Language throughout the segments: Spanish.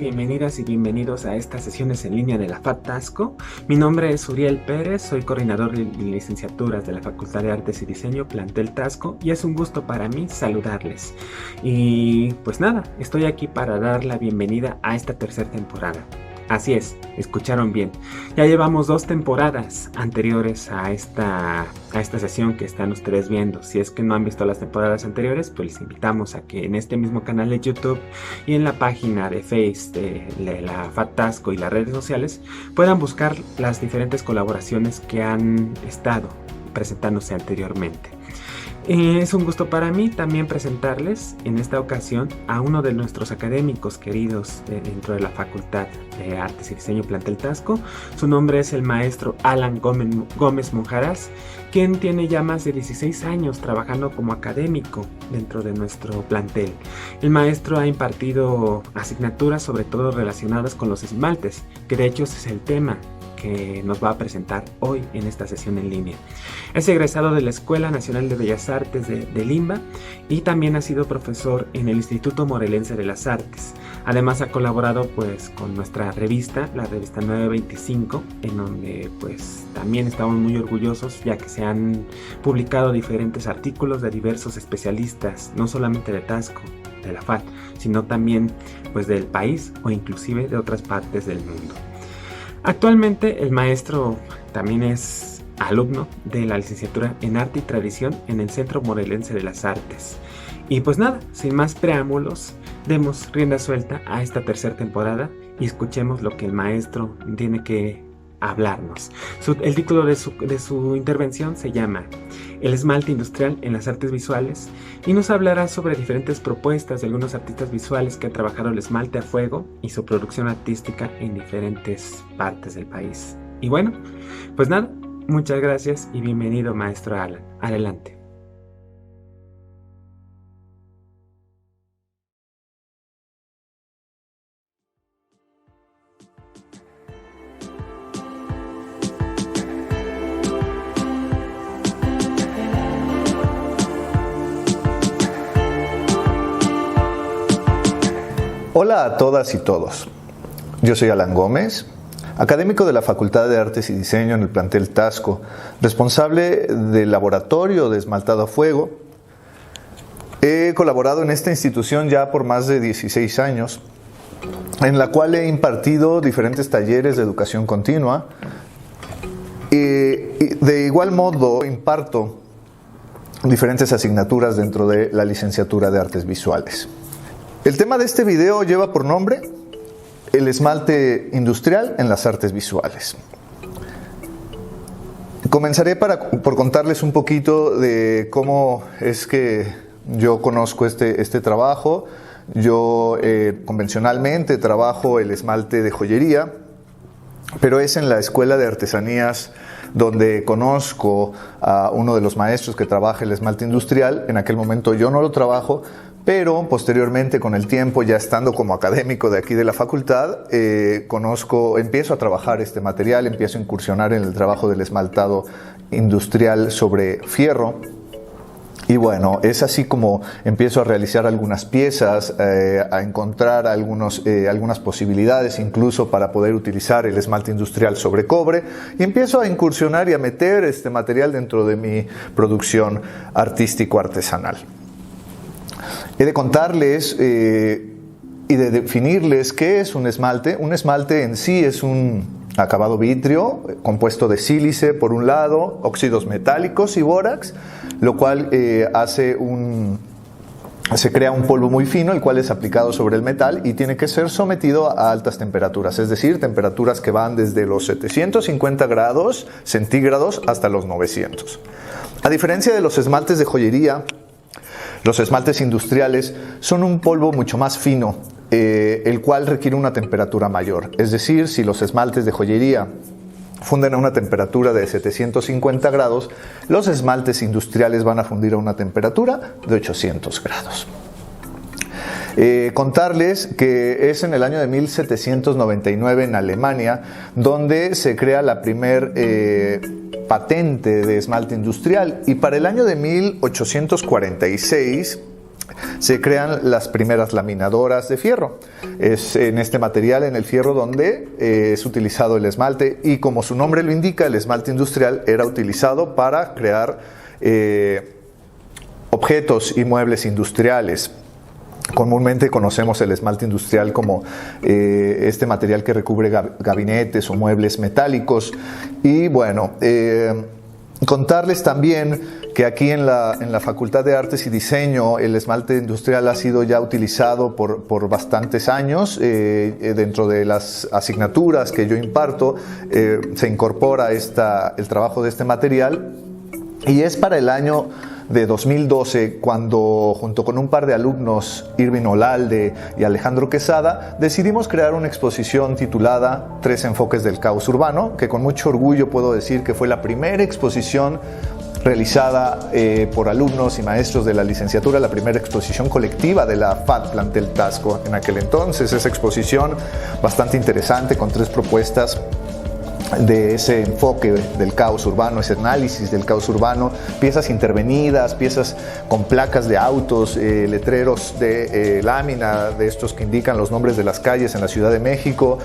bienvenidas y bienvenidos a estas sesiones en línea de la FAT Tasco. Mi nombre es Uriel Pérez, soy coordinador de licenciaturas de la Facultad de Artes y Diseño, plantel Tasco, y es un gusto para mí saludarles. Y pues nada, estoy aquí para dar la bienvenida a esta tercera temporada. Así es, escucharon bien. Ya llevamos 2 temporadas anteriores a esta sesión que están ustedes viendo. Si es que no han visto las temporadas anteriores, pues les invitamos a que en este mismo canal de YouTube y en la página de Facebook de la FAT Tasco y las redes sociales puedan buscar las diferentes colaboraciones que han estado presentándose anteriormente. Es un gusto para mí también presentarles en esta ocasión a uno de nuestros académicos queridos dentro de la Facultad de Artes y Diseño plantel Tasco. Su nombre es el maestro Alan Gómez Monjaraz, quien tiene ya más de 16 años trabajando como académico dentro de nuestro plantel. El maestro ha impartido asignaturas sobre todo relacionadas con los esmaltes, que de hecho ese es el tema que nos va a presentar hoy en esta sesión en línea. Es egresado de la Escuela Nacional de Bellas Artes de Limba y también ha sido profesor en el Instituto Morelense de las Artes. Además ha colaborado pues con nuestra revista, la revista 925, en donde pues también estamos muy orgullosos ya que se han publicado diferentes artículos de diversos especialistas, no solamente de Tasco, de la FAT, sino también pues del país o inclusive de otras partes del mundo. Actualmente el maestro también es alumno de la licenciatura en Arte y Tradición en el Centro Morelense de las Artes. Y pues nada, sin más preámbulos, demos rienda suelta a esta tercera temporada y escuchemos lo que el maestro tiene que hablarnos. El título de su intervención se llama El esmalte industrial en las artes visuales y nos hablará sobre diferentes propuestas de algunos artistas visuales que han trabajado el esmalte a fuego y su producción artística en diferentes partes del país. Y bueno, pues nada, muchas gracias y bienvenido, maestro Alan. Adelante. Hola a todas y todos. Yo soy Alan Gómez, académico de la Facultad de Artes y Diseño en el plantel Tasco, responsable del laboratorio de esmaltado a fuego. He colaborado en esta institución ya por más de 16 años, en la cual he impartido diferentes talleres de educación continua y de igual modo imparto diferentes asignaturas dentro de la licenciatura de Artes Visuales. El tema de este video lleva por nombre el esmalte industrial en las artes visuales. Comenzaré por contarles un poquito de cómo es que yo conozco este trabajo. Yo convencionalmente trabajo el esmalte de joyería, pero es en la Escuela de Artesanías donde conozco a uno de los maestros que trabaja el esmalte industrial. En aquel momento yo no lo trabajo, pero posteriormente, con el tiempo, ya estando como académico de aquí de la facultad, empiezo a trabajar este material, empiezo a incursionar en el trabajo del esmaltado industrial sobre fierro. Y bueno, es así como empiezo a realizar algunas piezas, a encontrar algunas posibilidades incluso para poder utilizar el esmalte industrial sobre cobre, y empiezo a incursionar y a meter este material dentro de mi producción artístico-artesanal. He de contarles y de definirles qué es un esmalte. Un esmalte en sí es un acabado vítreo compuesto de sílice por un lado, óxidos metálicos y bórax, lo cual se crea un polvo muy fino, el cual es aplicado sobre el metal y tiene que ser sometido a altas temperaturas, es decir, temperaturas que van desde los 750 grados centígrados hasta los 900. A diferencia de los esmaltes de joyería, los esmaltes industriales son un polvo mucho más fino, el cual requiere una temperatura mayor. Es decir, si los esmaltes de joyería funden a una temperatura de 750 grados, los esmaltes industriales van a fundir a una temperatura de 800 grados. Contarles que es en el año de 1799 en Alemania donde se crea la primer patente de esmalte industrial, y para el año de 1846 se crean las primeras laminadoras de fierro. Es en este material, en el fierro, donde es utilizado el esmalte, y como su nombre lo indica, el esmalte industrial era utilizado para crear objetos y muebles industriales. Comúnmente conocemos el esmalte industrial como este material que recubre gabinetes o muebles metálicos. Y bueno, contarles también que aquí en la Facultad de Artes y Diseño el esmalte industrial ha sido ya utilizado por bastantes años. Dentro de las asignaturas que yo imparto se incorpora el trabajo de este material, y es para el año de 2012 cuando, junto con un par de alumnos, Irving Olalde y Alejandro Quesada, decidimos crear una exposición titulada Tres enfoques del caos urbano, que con mucho orgullo puedo decir que fue la primera exposición realizada por alumnos y maestros de la licenciatura, la primera exposición colectiva de la FAD Plantel Taxco en aquel entonces. Esa exposición bastante interesante, con 3 propuestas de ese enfoque del caos urbano, ese análisis del caos urbano, piezas intervenidas, piezas con placas de autos, letreros de lámina, de estos que indican los nombres de las calles en la Ciudad de México.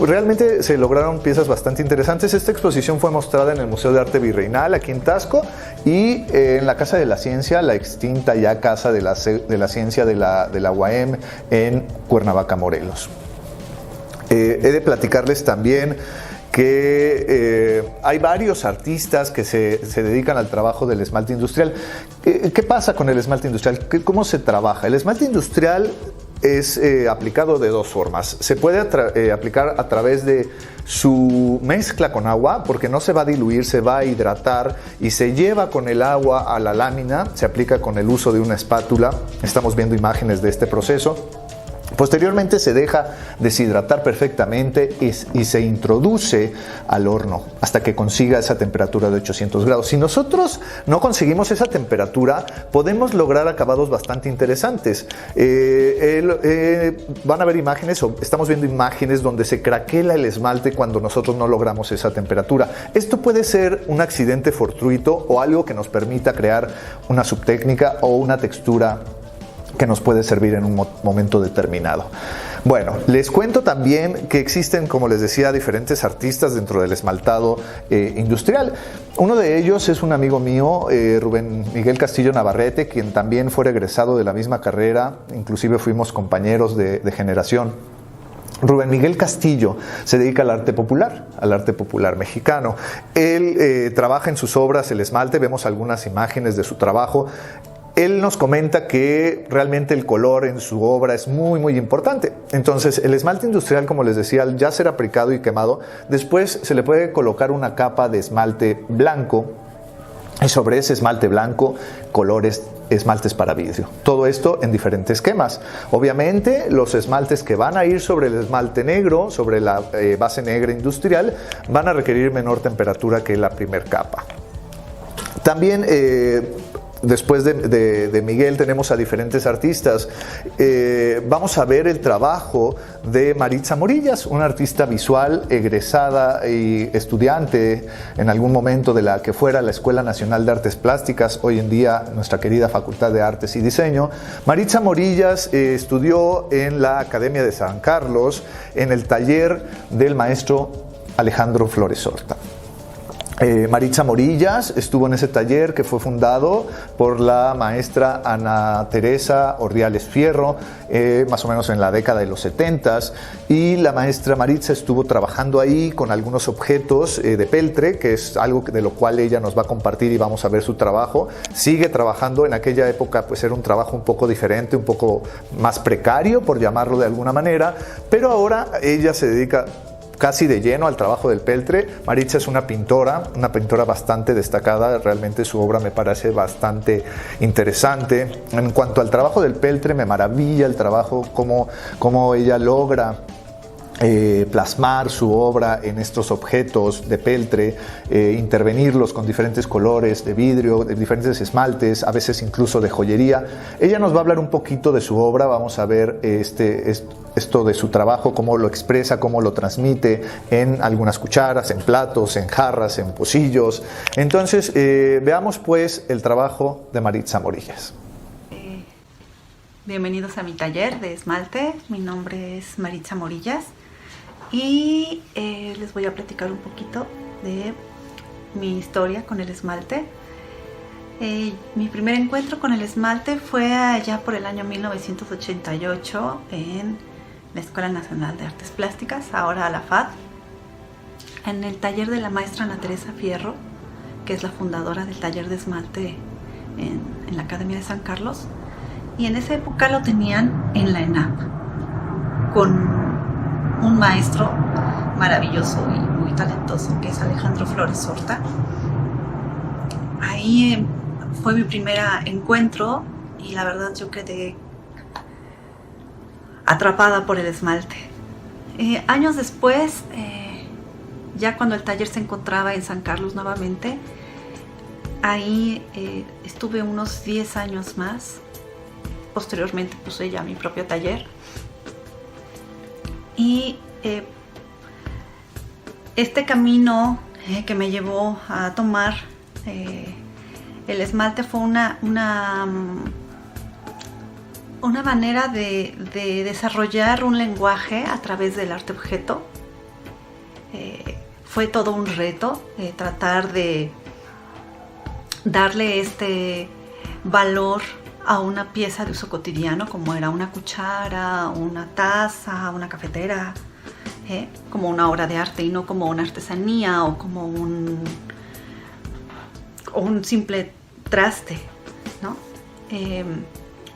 Realmente se lograron piezas bastante interesantes. Esta exposición fue mostrada en el Museo de Arte Virreinal, aquí en Taxco, y en la Casa de la Ciencia, la extinta ya Casa de la Ciencia de la UAM en Cuernavaca, Morelos. He de platicarles también que hay varios artistas que se dedican al trabajo del esmalte industrial. ¿Qué pasa con el esmalte industrial? ¿Cómo se trabaja? El esmalte industrial es aplicado de 2 formas. Se puede aplicar a través de su mezcla con agua, porque no se va a diluir, se va a hidratar y se lleva con el agua a la lámina. Se aplica con el uso de una espátula. Estamos viendo imágenes de este proceso. Posteriormente se deja deshidratar perfectamente y se introduce al horno hasta que consiga esa temperatura de 800 grados. Si nosotros no conseguimos esa temperatura, podemos lograr acabados bastante interesantes. Van a ver imágenes, o estamos viendo imágenes donde se craquela el esmalte cuando nosotros no logramos esa temperatura. Esto puede ser un accidente fortuito o algo que nos permita crear una subtécnica o una textura que nos puede servir en un momento determinado. Bueno, les cuento también que existen, como les decía, diferentes artistas dentro del esmaltado industrial. Uno de ellos es un amigo mío, Rubén Miguel Castillo Navarrete, quien también fue egresado de la misma carrera, inclusive fuimos compañeros de generación. Rubén Miguel Castillo se dedica al arte popular mexicano. Él trabaja en sus obras el esmalte, vemos algunas imágenes de su trabajo. Él nos comenta que realmente el color en su obra es muy, muy importante. Entonces, el esmalte industrial, como les decía, al ya ser aplicado y quemado, después se le puede colocar una capa de esmalte blanco, y sobre ese esmalte blanco, colores, esmaltes para vidrio. Todo esto en diferentes esquemas. Obviamente, los esmaltes que van a ir sobre el esmalte negro, sobre la base negra industrial, van a requerir menor temperatura que la primera capa. También después de Miguel tenemos a diferentes artistas. Vamos a ver el trabajo de Maritza Morillas, una artista visual egresada y estudiante en algún momento de la que fuera la Escuela Nacional de Artes Plásticas, hoy en día nuestra querida Facultad de Artes y Diseño. Maritza Morillas estudió en la Academia de San Carlos, en el taller del maestro Alejandro Flores Horta. Maritza Morillas estuvo en ese taller que fue fundado por la maestra Ana Teresa Ordiales Fierro, más o menos en la década de los 70s, y la maestra Maritza estuvo trabajando ahí con algunos objetos de peltre, que es algo de lo cual ella nos va a compartir y vamos a ver su trabajo. Sigue trabajando. En aquella época pues era un trabajo un poco diferente, un poco más precario, por llamarlo de alguna manera, pero ahora ella se dedica casi de lleno al trabajo del peltre. Maritza es una pintora bastante destacada. Realmente su obra me parece bastante interesante. En cuanto al trabajo del peltre, me maravilla el trabajo, cómo ella logra plasmar su obra en estos objetos de peltre, intervenirlos con diferentes colores de vidrio, de diferentes esmaltes, a veces incluso de joyería. Ella nos va a hablar un poquito de su obra. Vamos a ver esto de su trabajo, cómo lo expresa, cómo lo transmite en algunas cucharas, en platos, en jarras, en pocillos. Entonces, veamos pues el trabajo de Maritza Morillas. Bienvenidos a mi taller de esmalte. Mi nombre es Maritza Morillas y les voy a platicar un poquito de mi historia con el esmalte. Mi primer encuentro con el esmalte fue allá por el año 1988 en la Escuela Nacional de Artes Plásticas, ahora la FAD, en el taller de la maestra Ana Teresa Fierro, que es la fundadora del taller de esmalte en la Academia de San Carlos. Y en esa época lo tenían en la ENAP, con un maestro maravilloso y muy talentoso, que es Alejandro Flores Horta. Ahí fue mi primer encuentro y la verdad yo quedé atrapada por el esmalte. Años después, ya cuando el taller se encontraba en San Carlos nuevamente, ahí estuve unos 10 años más. Posteriormente puse ya mi propio taller y este camino que me llevó a tomar el esmalte fue una manera de desarrollar un lenguaje a través del arte objeto. Fue todo un reto tratar de darle este valor a una pieza de uso cotidiano, como era una cuchara, una taza, una cafetera, como una obra de arte y no como una artesanía o como un simple traste, ¿no?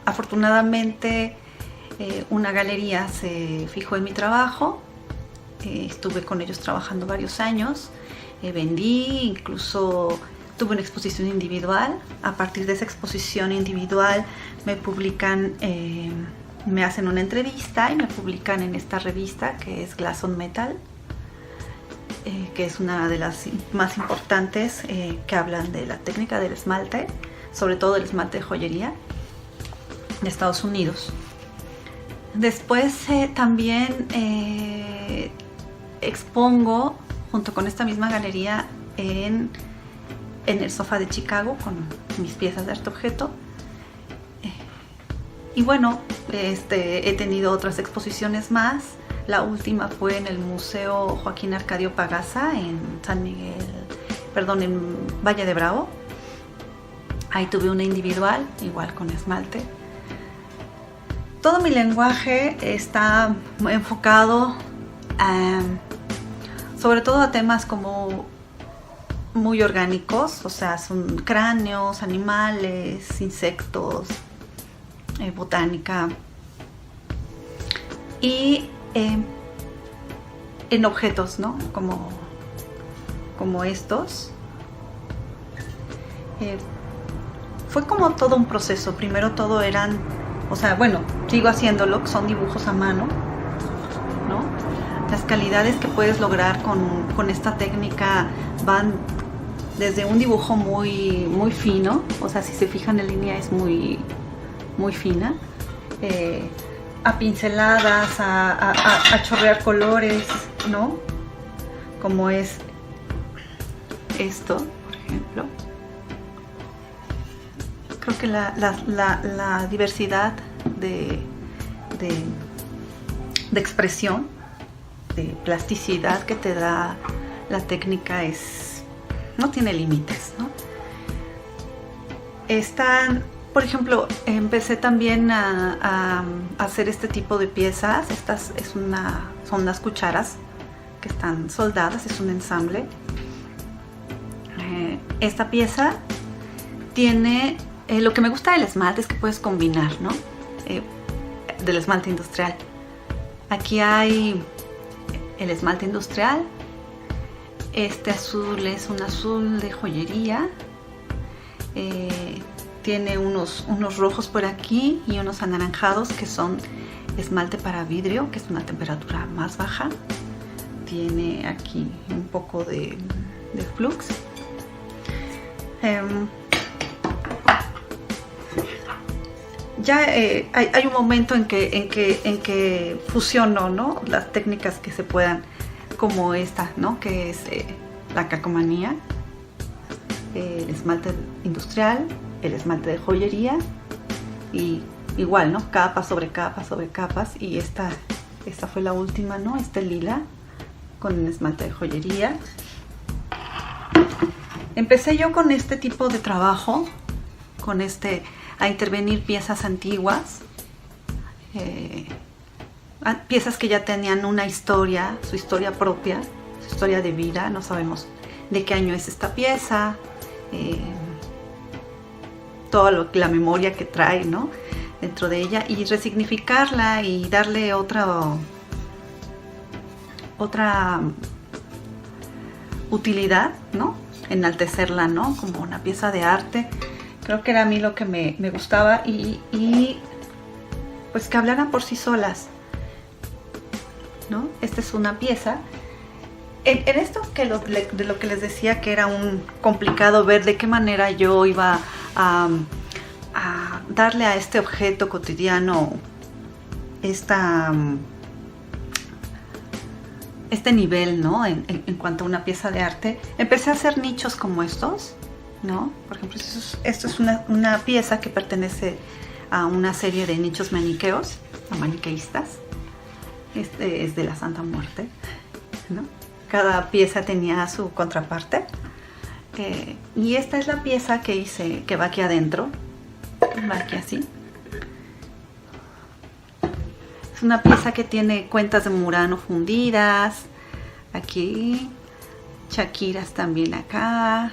Afortunadamente una galería se fijó en mi trabajo, estuve con ellos trabajando varios años, vendí, incluso tuve una exposición individual. A partir de esa exposición individual me publican, me hacen una entrevista y me publican en esta revista que es Glass on Metal, que es una de las más importantes que hablan de la técnica del esmalte, sobre todo el esmalte de joyería de Estados Unidos. Después también expongo junto con esta misma galería en el Sofá de Chicago con mis piezas de arte objeto. Y bueno, he tenido otras exposiciones más. La última fue en el Museo Joaquín Arcadio Pagaza en en Valle de Bravo. Ahí tuve una individual, igual con esmalte. Todo mi lenguaje está enfocado sobre todo a temas como muy orgánicos, o sea, son cráneos, animales, insectos, botánica, y en objetos, ¿no? Como estos. Fue como todo un proceso. Primero todo eran, o sea, bueno, sigo haciéndolo, son dibujos a mano, ¿no? Las calidades que puedes lograr con esta técnica van desde un dibujo muy, muy fino, o sea, si se fijan en línea es muy, muy fina, a pinceladas, a chorrear colores, ¿no? Como es esto, por ejemplo. Creo que la diversidad de expresión, de plasticidad que te da la técnica no tiene límites, ¿no? Por ejemplo, empecé también a hacer este tipo de piezas. Estas son unas cucharas que están soldadas, es un ensamble. Esta pieza tiene, lo que me gusta del esmalte es que puedes combinar, ¿no? Del esmalte industrial. Aquí hay el esmalte industrial. Este azul es un azul de joyería. Tiene unos rojos por aquí y unos anaranjados que son esmalte para vidrio, que es una temperatura más baja. Tiene aquí un poco de flux. Ya hay un momento en que fusiono, ¿no? Las técnicas que se puedan, como esta, ¿no? Que es la calcomanía, el esmalte industrial, el esmalte de joyería y igual, ¿no? Capas sobre capas sobre capas, y esta fue la última, ¿no? Este lila con esmalte de joyería. Empecé yo con este tipo de trabajo, a intervenir piezas antiguas, piezas que ya tenían una historia, su historia propia, su historia de vida. No sabemos de qué año es esta pieza, toda la memoria que trae, ¿no?, dentro de ella, y resignificarla y darle otra utilidad, ¿no?, enaltecerla, ¿no?, como una pieza de arte. Creo que era a mí lo que me gustaba, y pues que hablaran por sí solas, ¿no? Esta es una pieza. En esto de lo que les decía, que era un complicado ver de qué manera yo iba a darle a este objeto cotidiano este nivel, ¿no?, en cuanto a una pieza de arte, empecé a hacer nichos como estos, ¿no? Por ejemplo, esto es una pieza que pertenece a una serie de nichos maniqueos, o maniqueístas. Este es de la Santa Muerte, ¿no? Cada pieza tenía su contraparte. Y esta es la pieza que hice, que va aquí adentro. Va aquí así. Es una pieza que tiene cuentas de Murano fundidas. Aquí. Shakiras también acá.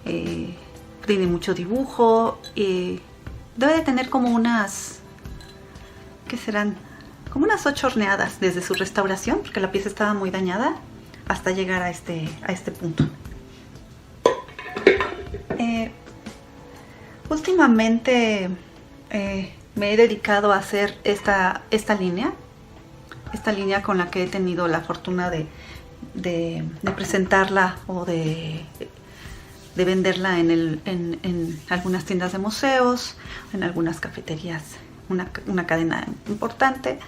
Tiene mucho dibujo. Debe de tener como unas... ¿qué serán? Como unas 8 horneadas desde su restauración, porque la pieza estaba muy dañada, hasta llegar a este punto. Últimamente me he dedicado a hacer esta línea con la que he tenido la fortuna de presentarla o de venderla en algunas tiendas de museos, en algunas cafeterías, una cadena importante.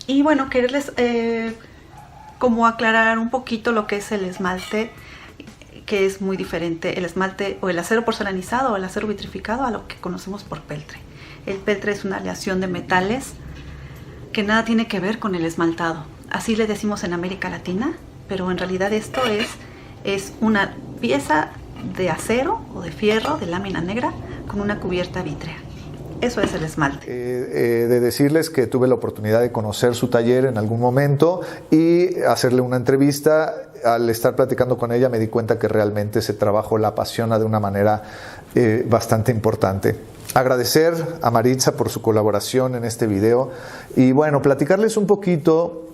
Y bueno, quererles como aclarar un poquito lo que es el esmalte, que es muy diferente el esmalte o el acero porcelanizado o el acero vitrificado a lo que conocemos por peltre. El peltre es una aleación de metales que nada tiene que ver con el esmaltado. Así le decimos en América Latina, pero en realidad esto es una pieza de acero o de fierro de lámina negra con una cubierta vítrea. Eso es el esmalte. De decirles que tuve la oportunidad de conocer su taller en algún momento y hacerle una entrevista. Al estar platicando con ella me di cuenta que realmente ese trabajo la apasiona de una manera bastante importante. Agradecer a Maritza por su colaboración en este video y bueno, platicarles un poquito,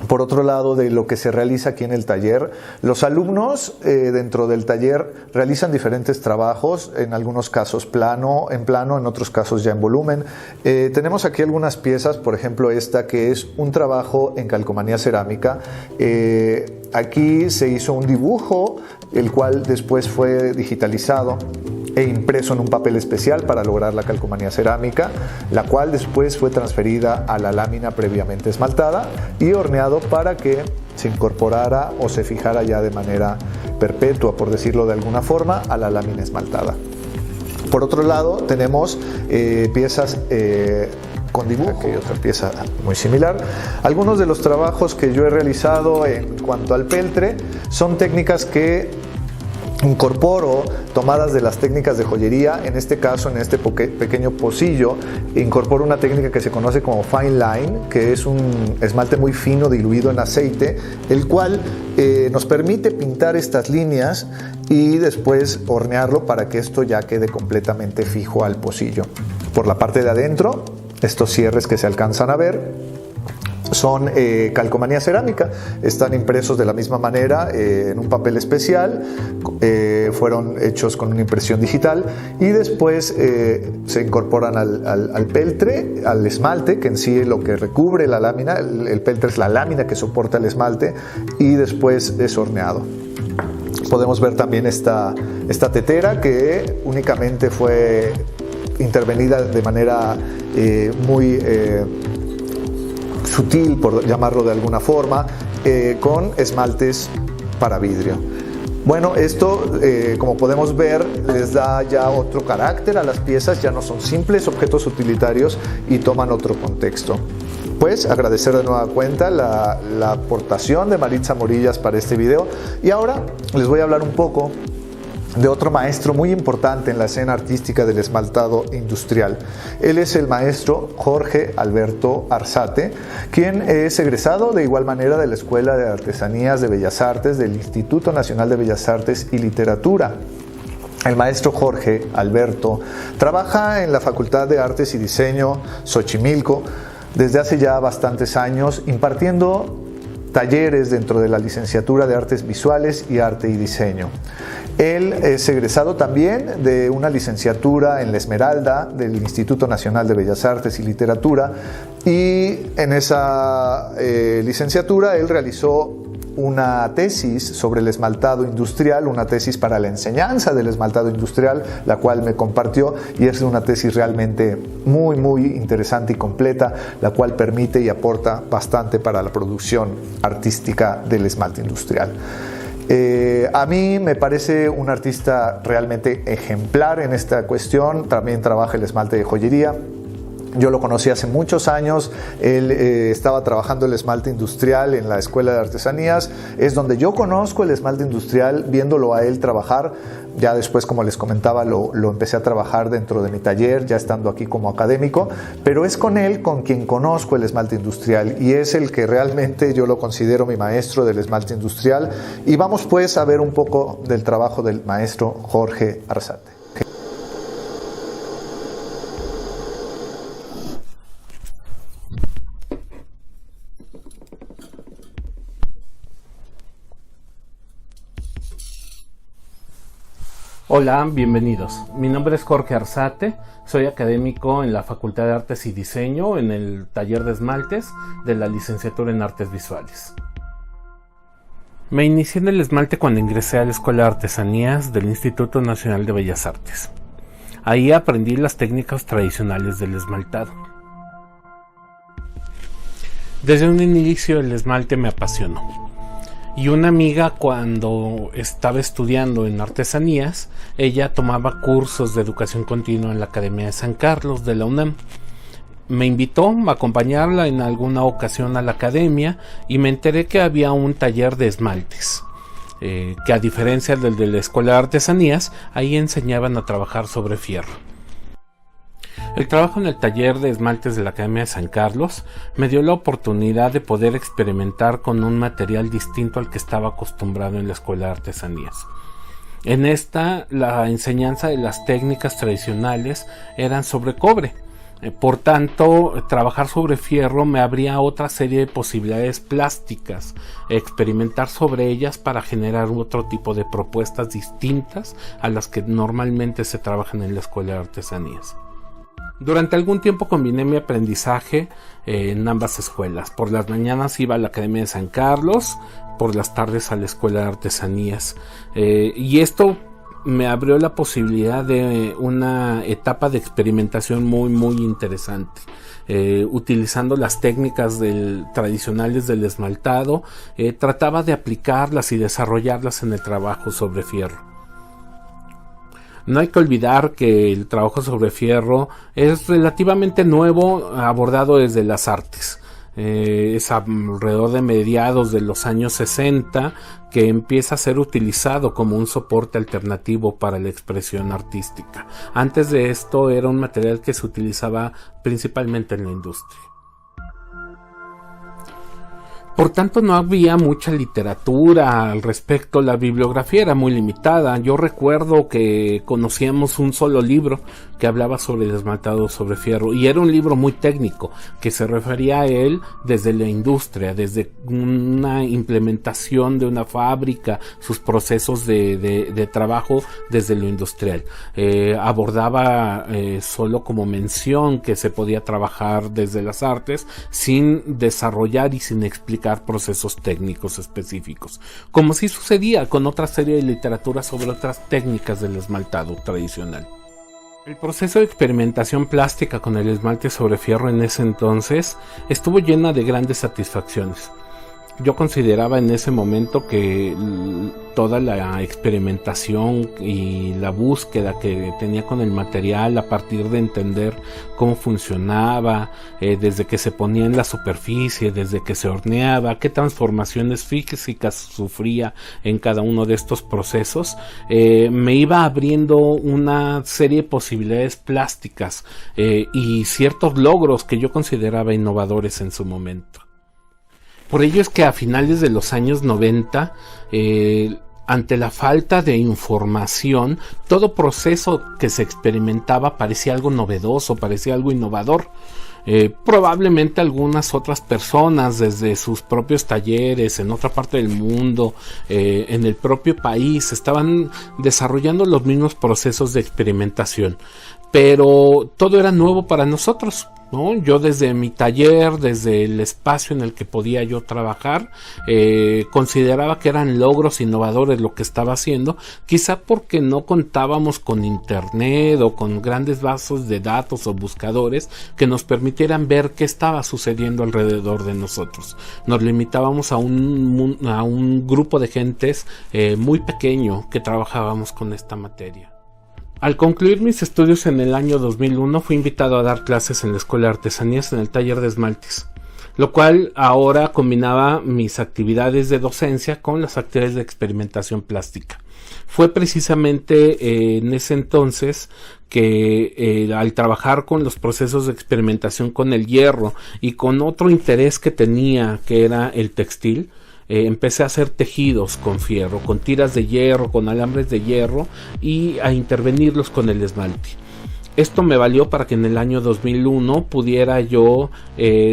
por otro lado, de lo que se realiza aquí en el taller. Los alumnos dentro del taller realizan diferentes trabajos, en algunos casos en plano, en otros casos ya en volumen. Tenemos aquí algunas piezas, por ejemplo esta que es un trabajo en calcomanía cerámica. Aquí se hizo un dibujo, el cual después fue digitalizado e impreso en un papel especial para lograr la calcomanía cerámica, la cual después fue transferida a la lámina previamente esmaltada y horneado para que se incorporara o se fijara ya de manera perpetua, por decirlo de alguna forma, a la lámina esmaltada. Por otro lado, tenemos piezas con dibujo, aquí hay otra pieza muy similar. Algunos de los trabajos que yo he realizado en cuanto al peltre son técnicas que incorporo tomadas de las técnicas de joyería. En este caso, en este pequeño pocillo, incorporo una técnica que se conoce como fine line, que es un esmalte muy fino diluido en aceite, el cual nos permite pintar estas líneas y después hornearlo para que esto ya quede completamente fijo al pocillo. Por la parte de adentro, estos cierres que se alcanzan a ver son calcomanía cerámica, están impresos de la misma manera en un papel especial, fueron hechos con una impresión digital y después se incorporan al peltre, al esmalte, que en sí es lo que recubre la lámina. El peltre es la lámina que soporta el esmalte y después es horneado. Podemos ver también esta tetera que únicamente fue intervenida de manera muy sutil, por llamarlo de alguna forma, con esmaltes para vidrio. Bueno, esto, como podemos ver, les da ya otro carácter a las piezas, ya no son simples objetos utilitarios y toman otro contexto. Pues agradecer de nueva cuenta la aportación de Maritza Morillas para este video, y ahora les voy a hablar un poco de otro maestro muy importante en la escena artística del esmaltado industrial. Él es el maestro Jorge Alberto Arzate, quien es egresado de igual manera de la Escuela de Artesanías de Bellas Artes del Instituto Nacional de Bellas Artes y Literatura. El maestro Jorge Alberto trabaja en la Facultad de Artes y Diseño Xochimilco desde hace ya bastantes años, impartiendo talleres dentro de la licenciatura de Artes Visuales y Arte y Diseño. Él es egresado también de una licenciatura en la Esmeralda del Instituto Nacional de Bellas Artes y Literatura, y en esa licenciatura él realizó una tesis sobre el esmaltado industrial, una tesis para la enseñanza del esmaltado industrial, la cual me compartió, y es una tesis realmente muy interesante y completa, la cual permite y aporta bastante para la producción artística del esmalte industrial. A mí me parece un artista realmente ejemplar en esta cuestión. También trabaja el esmalte de joyería. Yo lo conocí hace muchos años. Él estaba trabajando el esmalte industrial en la Escuela de Artesanías. Es donde yo conozco el esmalte industrial, viéndolo a él trabajar. Ya después, como les comentaba, lo empecé a trabajar dentro de mi taller, ya estando aquí como académico, pero es con él con quien conozco el esmalte industrial, y es el que realmente yo lo considero mi maestro del esmalte industrial. Y vamos pues a ver un poco del trabajo del maestro Jorge Arzate. Hola, bienvenidos. Mi nombre es Jorge Arzate, soy académico en la Facultad de Artes y Diseño, en el taller de esmaltes de la licenciatura en Artes Visuales. Me inicié en el esmalte cuando ingresé a la Escuela de Artesanías del Instituto Nacional de Bellas Artes. Ahí aprendí las técnicas tradicionales del esmaltado. Desde un inicio el esmalte me apasionó. Y una amiga, cuando estaba estudiando en artesanías, ella tomaba cursos de educación continua en la Academia de San Carlos de la UNAM. Me invitó a acompañarla en alguna ocasión a la academia y me enteré que había un taller de esmaltes, que a diferencia del de la Escuela de Artesanías, ahí enseñaban a trabajar sobre fierro. El trabajo en el taller de esmaltes de la Academia de San Carlos me dio la oportunidad de poder experimentar con un material distinto al que estaba acostumbrado en la Escuela de Artesanías. En esta, la enseñanza de las técnicas tradicionales eran sobre cobre. Por tanto, trabajar sobre fierro me abría otra serie de posibilidades plásticas, experimentar sobre ellas para generar otro tipo de propuestas distintas a las que normalmente se trabajan en la Escuela de Artesanías. Durante algún tiempo combiné mi aprendizaje en ambas escuelas. Por las mañanas iba a la Academia de San Carlos, por las tardes a la Escuela de Artesanías. Y esto me abrió la posibilidad de una etapa de experimentación muy interesante. Utilizando las técnicas tradicionales del esmaltado, trataba de aplicarlas y desarrollarlas en el trabajo sobre fierro. No hay que olvidar que el trabajo sobre fierro es relativamente nuevo, abordado desde las artes. Es alrededor de mediados de los años 60 que empieza a ser utilizado como un soporte alternativo para la expresión artística. Antes de esto era un material que se utilizaba principalmente en la industria. Por tanto, no había mucha literatura al respecto, la bibliografía era muy limitada. Yo recuerdo que conocíamos un solo libro que hablaba sobre el esmaltado sobre fierro, y era un libro muy técnico que se refería a él desde la industria, desde una implementación de una fábrica, sus procesos de trabajo desde lo industrial. Abordaba solo como mención que se podía trabajar desde las artes sin desarrollar y sin explicar procesos técnicos específicos, como sí sucedía con otra serie de literatura sobre otras técnicas del esmaltado tradicional. El proceso de experimentación plástica con el esmalte sobre fierro en ese entonces estuvo llena de grandes satisfacciones. Yo consideraba en ese momento que toda la experimentación y la búsqueda que tenía con el material a partir de entender cómo funcionaba, desde que se ponía en la superficie, desde que se horneaba, qué transformaciones físicas sufría en cada uno de estos procesos, me iba abriendo una serie de posibilidades plásticas y ciertos logros que yo consideraba innovadores en su momento. Por ello es que a finales de los años 90, ante la falta de información, todo proceso que se experimentaba parecía algo novedoso, parecía algo innovador. Probablemente algunas otras personas desde sus propios talleres en otra parte del mundo, en el propio país, estaban desarrollando los mismos procesos de experimentación, pero todo era nuevo para nosotros, ¿no? Yo desde mi taller, desde el espacio en el que podía yo trabajar, consideraba que eran logros innovadores lo que estaba haciendo, quizá porque no contábamos con internet o con grandes bases de datos o buscadores que nos permitieran ver qué estaba sucediendo alrededor de nosotros. Nos limitábamos a un grupo de gentes muy pequeño que trabajábamos con esta materia. Al concluir mis estudios en el año 2001 fui invitado a dar clases en la Escuela de Artesanías en el taller de esmaltes, lo cual ahora combinaba mis actividades de docencia con las actividades de experimentación plástica. Fue precisamente en ese entonces que al trabajar con los procesos de experimentación con el hierro y con otro interés que tenía, que era el textil, empecé a hacer tejidos con fierro, con tiras de hierro, con alambres de hierro y a intervenirlos con el esmalte. Esto me valió para que en el año 2001 pudiera yo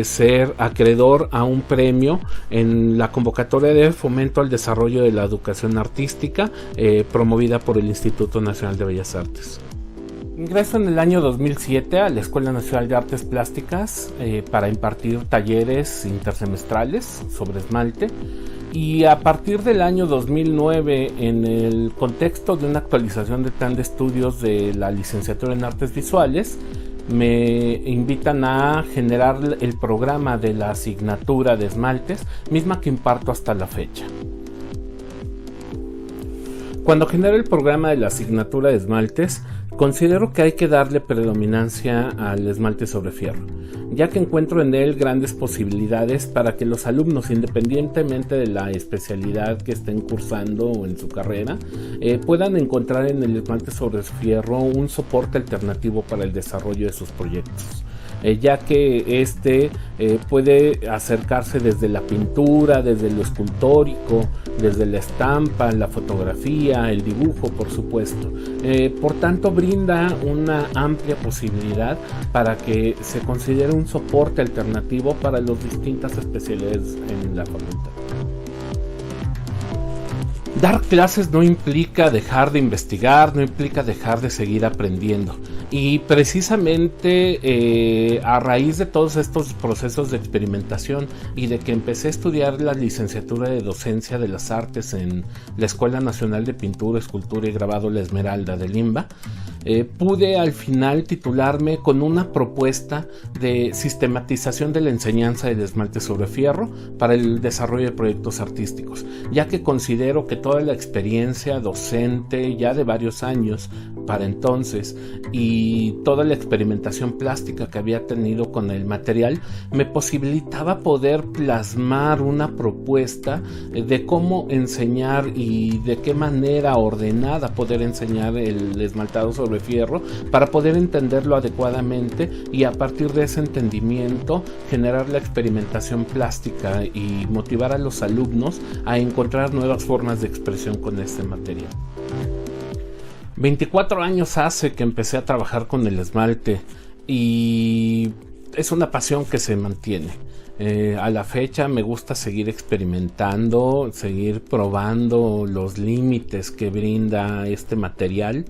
ser acreedor a un premio en la convocatoria de fomento al desarrollo de la educación artística promovida por el Instituto Nacional de Bellas Artes. Ingreso en el año 2007 a la Escuela Nacional de Artes Plásticas para impartir talleres intersemestrales sobre esmalte, y a partir del año 2009, en el contexto de una actualización del plan de estudios de la licenciatura en Artes Visuales, me invitan a generar el programa de la asignatura de esmaltes, misma que imparto hasta la fecha. Cuando genero el programa de la asignatura de esmaltes, considero que hay que darle predominancia al esmalte sobre fierro, ya que encuentro en él grandes posibilidades para que los alumnos, independientemente de la especialidad que estén cursando o en su carrera, puedan encontrar en el esmalte sobre fierro un soporte alternativo para el desarrollo de sus proyectos. Ya que este puede acercarse desde la pintura, desde lo escultórico, desde la estampa, la fotografía, el dibujo, por supuesto. Por tanto, brinda una amplia posibilidad para que se considere un soporte alternativo para las distintas especialidades en la facultad. Dar clases no implica dejar de investigar, no implica dejar de seguir aprendiendo. Y precisamente a raíz de todos estos procesos de experimentación y de que empecé a estudiar la licenciatura de docencia de las artes en la Escuela Nacional de Pintura, Escultura y Grabado La Esmeralda de Limba, pude al final titularme con una propuesta de sistematización de la enseñanza del esmalte sobre fierro para el desarrollo de proyectos artísticos, ya que considero que toda la experiencia docente ya de varios años para entonces y toda la experimentación plástica que había tenido con el material me posibilitaba poder plasmar una propuesta de cómo enseñar y de qué manera ordenada poder enseñar el esmaltado sobre fierro para poder entenderlo adecuadamente y a partir de ese entendimiento generar la experimentación plástica y motivar a los alumnos a encontrar nuevas formas de expresión con este material. 24 años hace que empecé a trabajar con el esmalte y es una pasión que se mantiene. A la fecha me gusta seguir experimentando, seguir probando los límites que brinda este material,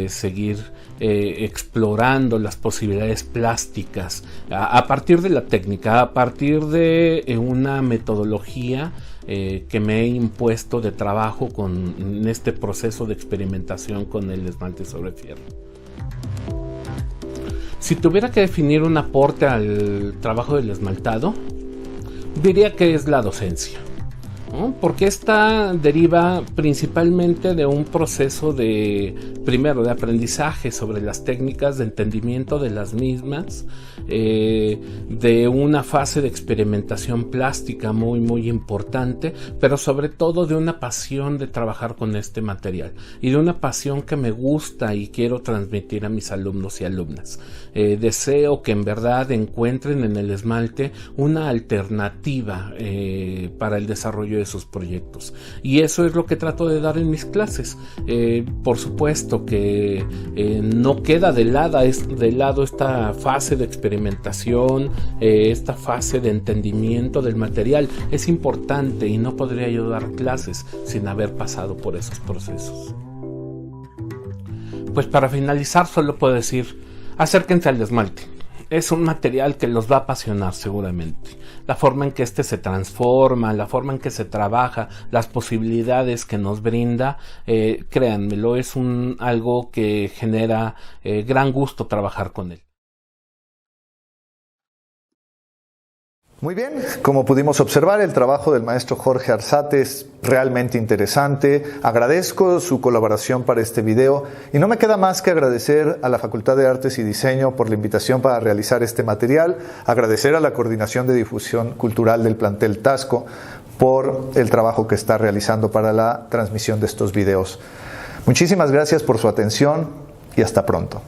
seguir explorando las posibilidades plásticas a partir de la técnica, a partir de una metodología que me he impuesto de trabajo en este proceso de experimentación con el esmalte sobre fierro. Si tuviera que definir un aporte al trabajo del esmaltado, Diría que es la docencia, ¿no? Porque esta deriva principalmente de un proceso primero de aprendizaje sobre las técnicas, de entendimiento de las mismas, de una fase de experimentación plástica muy muy importante, pero sobre todo de una pasión de trabajar con este material y de una pasión que me gusta y quiero transmitir a mis alumnos y alumnas. Deseo que en verdad encuentren en el esmalte una alternativa para el desarrollo de sus proyectos, y eso es lo que trato de dar en mis clases. Por supuesto que no queda de lado esta fase de experimentación, esta fase de entendimiento del material. Es importante y no podría yo dar clases sin haber pasado por esos procesos. Pues para finalizar solo puedo decir: acérquense al esmalte. Es un material que los va a apasionar seguramente. La forma en que este se transforma, la forma en que se trabaja, las posibilidades que nos brinda, créanmelo, es algo que genera gran gusto trabajar con él. Muy bien, como pudimos observar, el trabajo del maestro Jorge Arzate es realmente interesante. Agradezco su colaboración para este video y no me queda más que agradecer a la Facultad de Artes y Diseño por la invitación para realizar este material, agradecer a la Coordinación de Difusión Cultural del plantel Tasco por el trabajo que está realizando para la transmisión de estos videos. Muchísimas gracias por su atención y hasta pronto.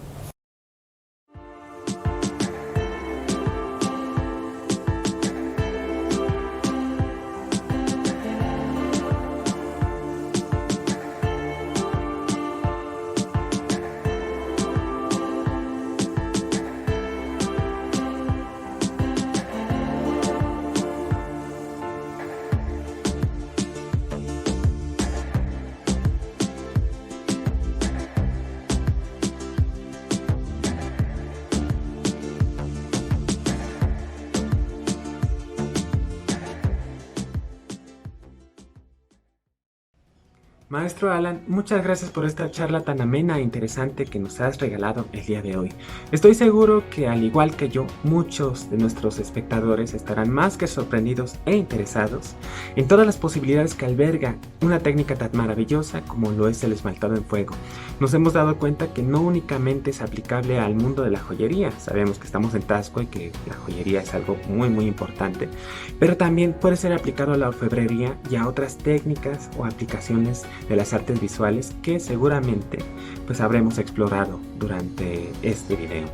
Maestro Alan, muchas gracias por esta charla tan amena e interesante que nos has regalado el día de hoy. Estoy seguro que, al igual que yo, muchos de nuestros espectadores estarán más que sorprendidos e interesados en todas las posibilidades que alberga una técnica tan maravillosa como lo es el esmaltado en fuego. Nos hemos dado cuenta que no únicamente es aplicable al mundo de la joyería, sabemos que estamos en Tasco y que la joyería es algo muy muy importante, pero también puede ser aplicado a la orfebrería y a otras técnicas o aplicaciones de las artes visuales que seguramente pues habremos explorado durante este video.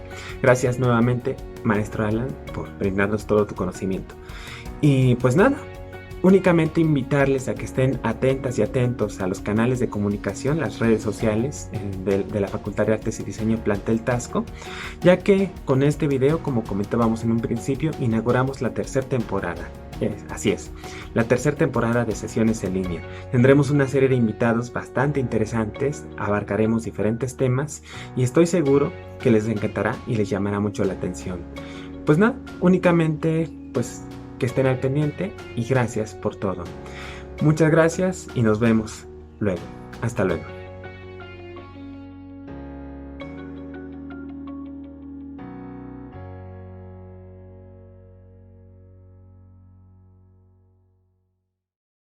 Gracias nuevamente, maestro Alan, por brindarnos todo tu conocimiento. Y pues nada, únicamente invitarles a que estén atentas y atentos a los canales de comunicación, las redes sociales de la Facultad de Artes y Diseño Plantel Tasco, ya que con este video, como comentábamos en un principio, inauguramos la tercera temporada. Así es, la tercera temporada de sesiones en línea. Tendremos una serie de invitados bastante interesantes, abarcaremos diferentes temas y estoy seguro que les encantará y les llamará mucho la atención. Pues nada, únicamente pues que estén al pendiente y gracias por todo. Muchas gracias y nos vemos luego. Hasta luego.